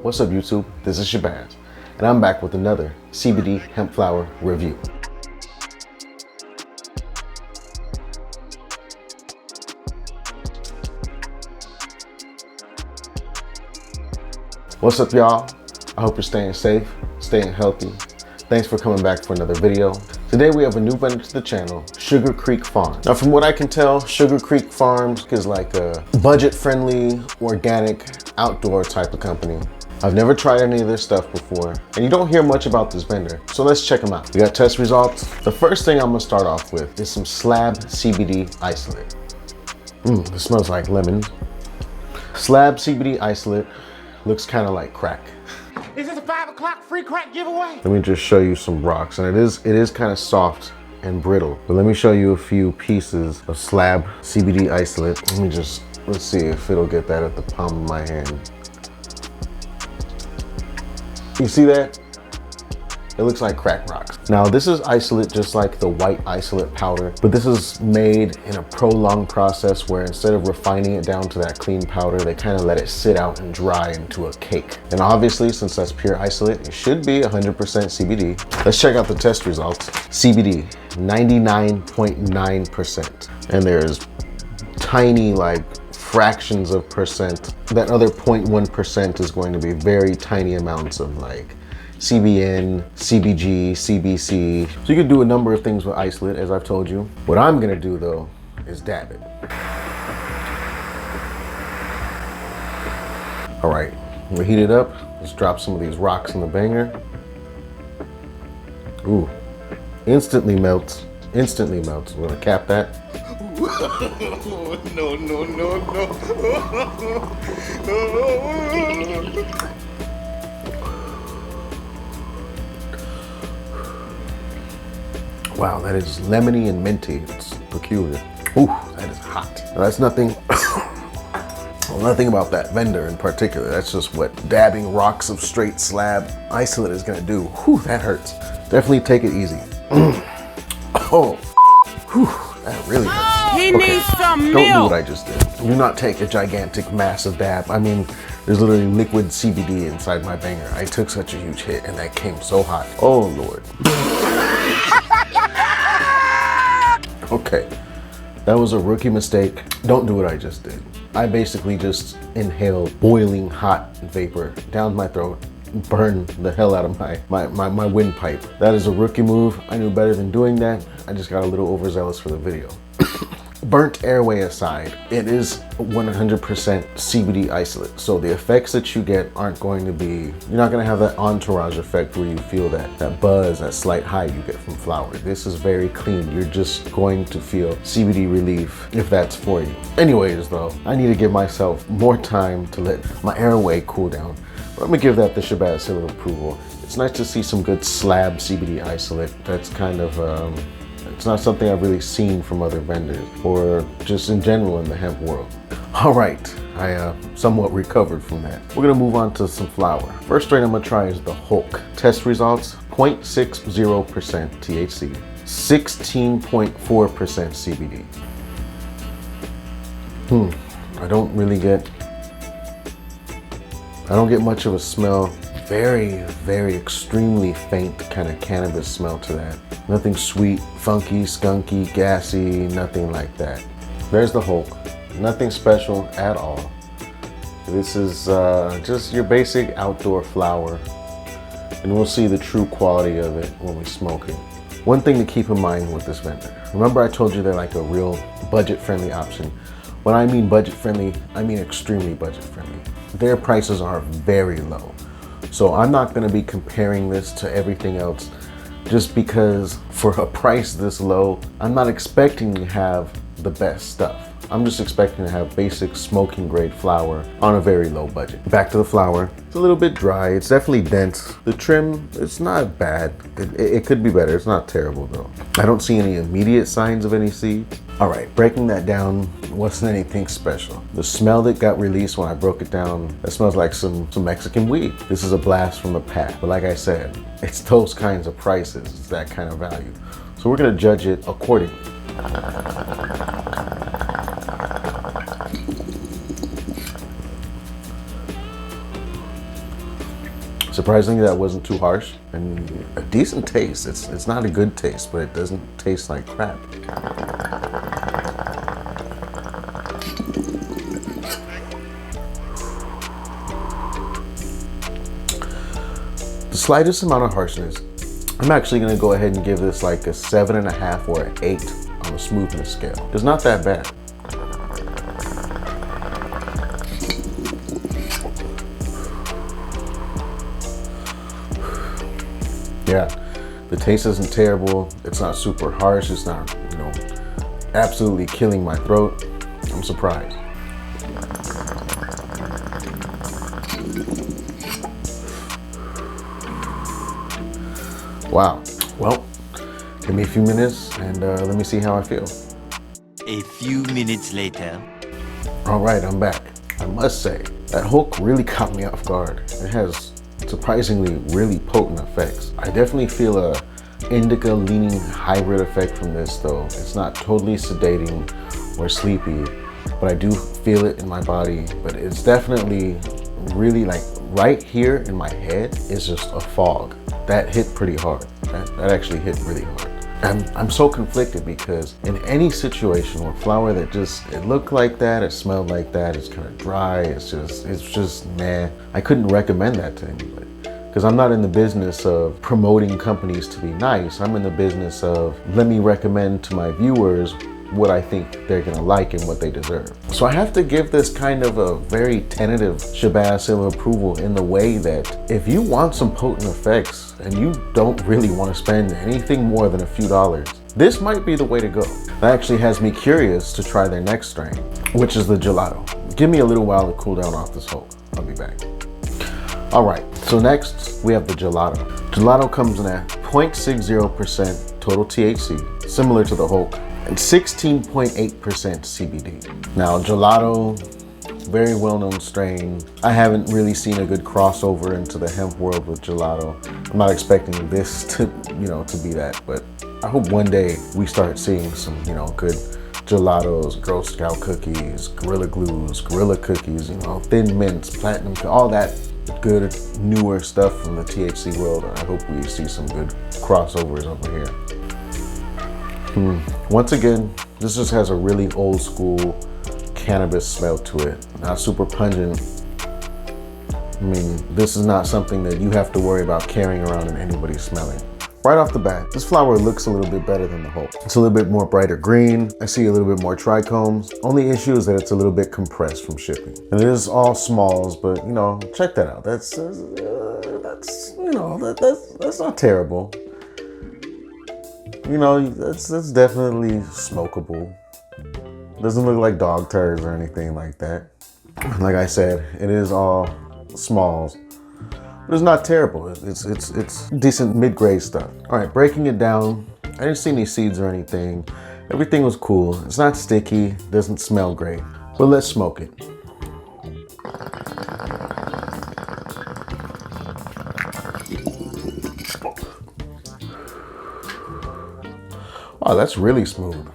What's up YouTube? This is Shabazz, and I'm back with another CBD hemp flower review. What's up y'all? I hope you're staying safe, staying healthy. Thanks for coming back for another video. Today we have a new vendor to the channel, Sugar Creek Farms. Now from what I can tell, Sugar Creek Farms is like a budget-friendly, organic, outdoor type of company. I've never tried any of their stuff before, and you don't hear much about this vendor, so let's check them out. We got test results. The first thing I'm gonna start off with is some Slab CBD isolate. It smells like lemon. Slab CBD isolate looks kind of like crack. Is this a 5 o'clock free crack giveaway? Let me just show you some rocks, and it is kind of soft and brittle. But let me show you a few pieces of Slab CBD isolate. Let's see if it'll get that at the palm of my hand. You see that? It looks like crack rocks. Now this is isolate just like the white isolate powder, but this is made in a prolonged process where instead of refining it down to that clean powder, they kind of let it sit out and dry into a cake. And obviously, since that's pure isolate, it should be 100% CBD. Let's check out the test results. CBD, 99.9%. And there's tiny like fractions of percent. That other 0.1% is going to be very tiny amounts of like CBN, CBG, CBC. So you can do a number of things with isolate, as I've told you. What I'm gonna do though is dab it. All right, we'll heat it up. Let's drop some of these rocks in the banger. Ooh, instantly melts, instantly melts. We're gonna cap that. No. Wow, that is lemony and minty. It's peculiar. Ooh, that is hot. Now, that's nothing, well, nothing about that vendor in particular. That's just what dabbing rocks of straight slab isolate is gonna do. Whew, that hurts. Definitely take it easy. Oh, whew, that really hurts. He needs some milk. Don't do what I just did. Do not take a gigantic, massive dab. I mean, there's literally liquid CBD inside my banger. I took such a huge hit and that came so hot. Oh Lord. Okay, that was a rookie mistake. Don't do what I just did. I basically just inhaled boiling hot vapor down my throat, burned the hell out of my windpipe. That is a rookie move. I knew better than doing that. I just got a little overzealous for the video. Burnt airway aside, it is 100% CBD isolate. So the effects that you get aren't going to be, you're not gonna have that entourage effect where you feel that buzz, that slight high you get from flower. This is very clean. You're just going to feel CBD relief if that's for you. Anyways though, I need to give myself more time to let my airway cool down. But I'm gonna give that the Shabazz seal of approval. It's nice to see some good Slab CBD isolate. That's kind of, it's not something I've really seen from other vendors or just in general in the hemp world. All right, I somewhat recovered from that. We're gonna move on to some flower. First strain I'm gonna try is the Hulk. Test results, 0.60% THC, 16.4% CBD. I don't get much of a smell. Very, very extremely faint kind of cannabis smell to that. Nothing sweet, funky, skunky, gassy, nothing like that. There's the Hulk. Nothing special at all. This is just your basic outdoor flower. And we'll see the true quality of it when we smoke it. One thing to keep in mind with this vendor. Remember I told you they're like a real budget-friendly option. When I mean budget-friendly, I mean extremely budget-friendly. Their prices are very low. So I'm not gonna be comparing this to everything else just because for a price this low, I'm not expecting to have the best stuff. I'm just expecting to have basic smoking grade flower on a very low budget. Back to the flower. It's a little bit dry. It's definitely dense. The trim, it's not bad. It could be better. It's not terrible though. I don't see any immediate signs of any seeds. All right, breaking that down wasn't anything special. The smell that got released when I broke it down, that smells like some Mexican weed. This is a blast from the past. But like I said, it's those kinds of prices. It's that kind of value. So we're gonna judge it accordingly. Surprisingly, that wasn't too harsh and a decent taste. It's not a good taste, but it doesn't taste like crap. The slightest amount of harshness. I'm actually gonna go ahead and give this like a 7.5 or an 8 on the smoothness scale. It's not that bad. Yeah, the taste isn't terrible. It's not super harsh. It's not, you know, absolutely killing my throat. I'm surprised. Wow. Well, give me a few minutes and let me see how I feel. A few minutes later. All right, I'm back. I must say, that Hulk really caught me off guard. It has surprisingly really potent effects. I definitely feel a indica leaning hybrid effect from this though. It's not totally sedating or sleepy, but I do feel it in my body. But it's definitely really like right here in my head is just a fog. That hit pretty hard. That actually hit really hard. I'm so conflicted because in any situation where flower that just, it looked like that, it smelled like that, it's kind of dry, it's just meh. I couldn't recommend that to anybody because I'm not in the business of promoting companies to be nice. I'm in the business of let me recommend to my viewers what I think they're gonna like and what they deserve. So I have to give this kind of a very tentative Shabazz seal of approval in the way that if you want some potent effects and you don't really want to spend anything more than a few dollars, this might be the way to go. That actually has me curious to try their next strain, which is the Gelato. Give me a little while to cool down off this Hulk. I'll be back. All right, so next we have the Gelato. Gelato comes in at 0.60% total THC, similar to the Hulk, and 16.8% CBD. Now, Gelato, very well-known strain. I haven't really seen a good crossover into the hemp world with Gelato. I'm not expecting this to, to be that, but I hope one day we start seeing some, good Gelatos, Girl Scout cookies, Gorilla Glues, Gorilla cookies, Thin Mints, Platinum, all that good newer stuff from the THC world. I hope we see some good crossovers over here. Once again, this just has a really old school cannabis smell to it. Not super pungent. I mean, this is not something that you have to worry about carrying around and anybody smelling. Right off the bat, this flower looks a little bit better than the Hulk. It's a little bit more brighter green. I see a little bit more trichomes. Only issue is that it's a little bit compressed from shipping. And it is all smalls, but check that out. That's not terrible. That's definitely smokable. Doesn't look like dog turds or anything like that. Like I said, it is all smalls, but it's not terrible. It's decent mid-grade stuff. All right, breaking it down, I didn't see any seeds or anything. Everything was cool. It's not sticky, doesn't smell great, but let's smoke it. Wow, that's really smooth.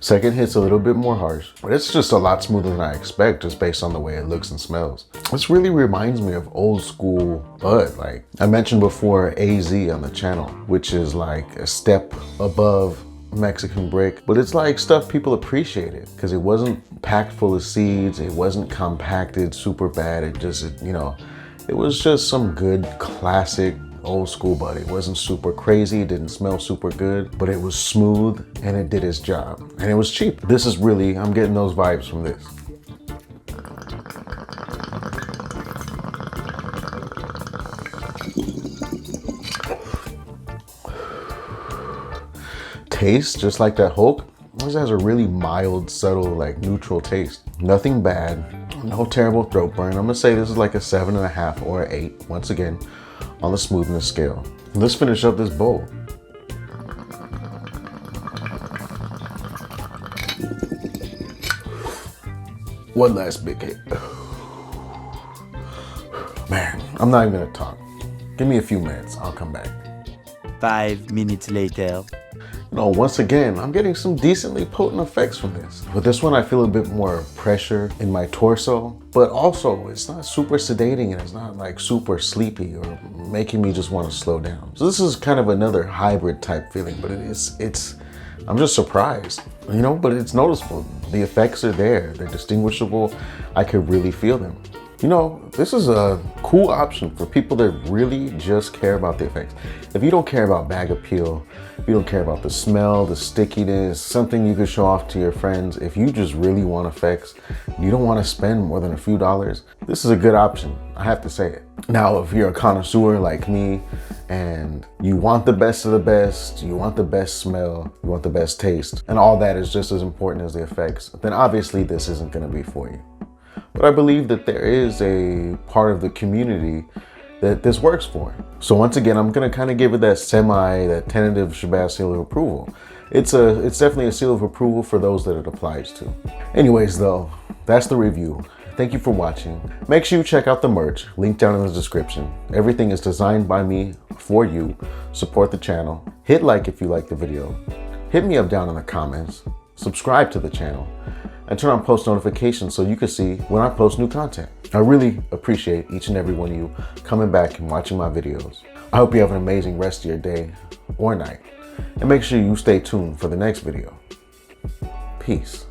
Second hit's a little bit more harsh, but it's just a lot smoother than I expect just based on the way it looks and smells. This really reminds me of old school bud. Like I mentioned before, AZ on the channel, which is like a step above Mexican brick, but it's like stuff people appreciated because it wasn't packed full of seeds, it wasn't compacted super bad, it was just some good classic old school bud. It wasn't super crazy, it didn't smell super good, but it was smooth and it did its job, and it was cheap. This is really, I'm getting those vibes from this. Taste, just like that Hulk, this has a really mild, subtle, like neutral taste. Nothing bad, no terrible throat burn. I'm gonna say this is like a 7.5 or an 8, once again, on the smoothness scale. Let's finish up this bowl. One last big hit. Man, I'm not even gonna talk. Give me a few minutes, I'll come back. 5 minutes later. No, once again, I'm getting some decently potent effects from this. With this one, I feel a bit more pressure in my torso, but also it's not super sedating and it's not like super sleepy or making me just want to slow down. So this is kind of another hybrid type feeling, but I'm just surprised, you know, but it's noticeable. The effects are there, they're distinguishable. I could really feel them. You know, this is a cool option for people that really just care about the effects. If you don't care about bag appeal, if you don't care about the smell, the stickiness, something you could show off to your friends, if you just really want effects, you don't want to spend more than a few dollars, this is a good option. I have to say it. Now, if you're a connoisseur like me and you want the best of the best, you want the best smell, you want the best taste, and all that is just as important as the effects, then obviously this isn't going to be for you. But I believe that there is a part of the community that this works for. So once again, I'm gonna kind of give it that tentative Shabazz seal of approval. It's definitely a seal of approval for those that it applies to. Anyways though, that's the review. Thank you for watching. Make sure you check out the merch, link down in the description. Everything is designed by me for you. Support the channel. Hit like if you like the video. Hit me up down in the comments. Subscribe to the channel. And turn on post notifications so you can see when I post new content. I really appreciate each and every one of you coming back and watching my videos. I hope you have an amazing rest of your day or night. And make sure you stay tuned for the next video. Peace.